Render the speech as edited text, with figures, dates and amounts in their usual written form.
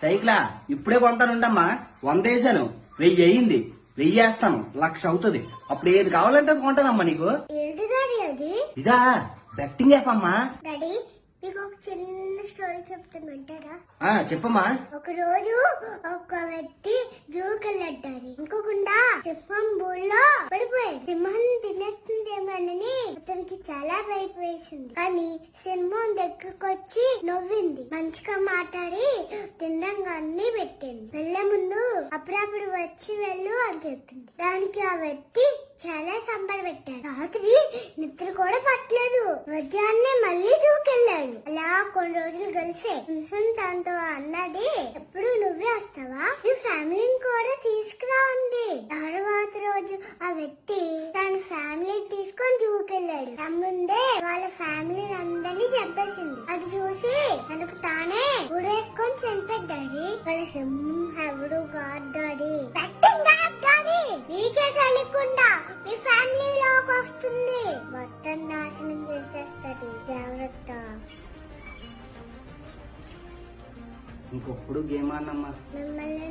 సైకిలా ఇప్పుడే కొంటానుండమ్మా. 100 వేసాను, 1000 అయ్యింది. 1000 వేస్తాను, 1,00,000 అవుతుంది. అప్పుడు ఏది కావాలంటే అది కొంటానమ్మా నీకు. ఏంటి డాడీ అది? ఇదా బెట్టింగ్ యాప్ అమ్మా. డాడీ మీకు ఒక చిన్న స్టోరీ చెప్తామంటారా? చెప్పమ్మా. ఒక రోజు ఒక వ్యక్తి జూకి వెళ్ళాడు. ఇంకోకుండా సింహం బోర్లో పడిపోయాడు. సింహం తినేస్తుందేమోనని అతనికి చాలా భయపేసింది. కానీ సింహం దగ్గరకు వచ్చి నవ్వింది, మంచిగా మాట్లాడి తిండంగా అన్ని పెట్టింది. వెళ్లే ముందు అప్పుడప్పుడు వచ్చి వెళ్ళు అని చెప్పింది. దానికి ఆ వ్యక్తి చాలా సంబరపెట్టాడు. రాత్రి నిద్ర కూడా పట్టలేదు. మధ్యాహ్నం మళ్ళీ జూకెళ్ళాడు. అలా కొన్ని రోజులు కలిసే దాంతో అన్నది, ఎప్పుడు నువ్వే వస్తావా, నీ ఫ్యామిలీని కూడా తీసుకురా ఉంది. తర్వాత రోజు ఆ వ్యక్తి తన ఫ్యామిలీ తీసుకొని జూకెళ్ళాడు. ముందే వాళ్ళ ఫ్యామిలీ అందరినీ చెప్పేసింది. అది చూసి తనకు తానే ఉడేసుకొని చనిపెట్టాడు. ఇక్కడ సింహుడు గాడ్డాడి నీకే తెలియకుండా మీ ఫ్యామిలీలోకి వస్తుంది, మొత్తం నాశనం చేసేస్తుంది, జాగ్రత్త. ఇంకొప్పుడు గేమ్ ఆడనమ్మా. మిమ్మల్ని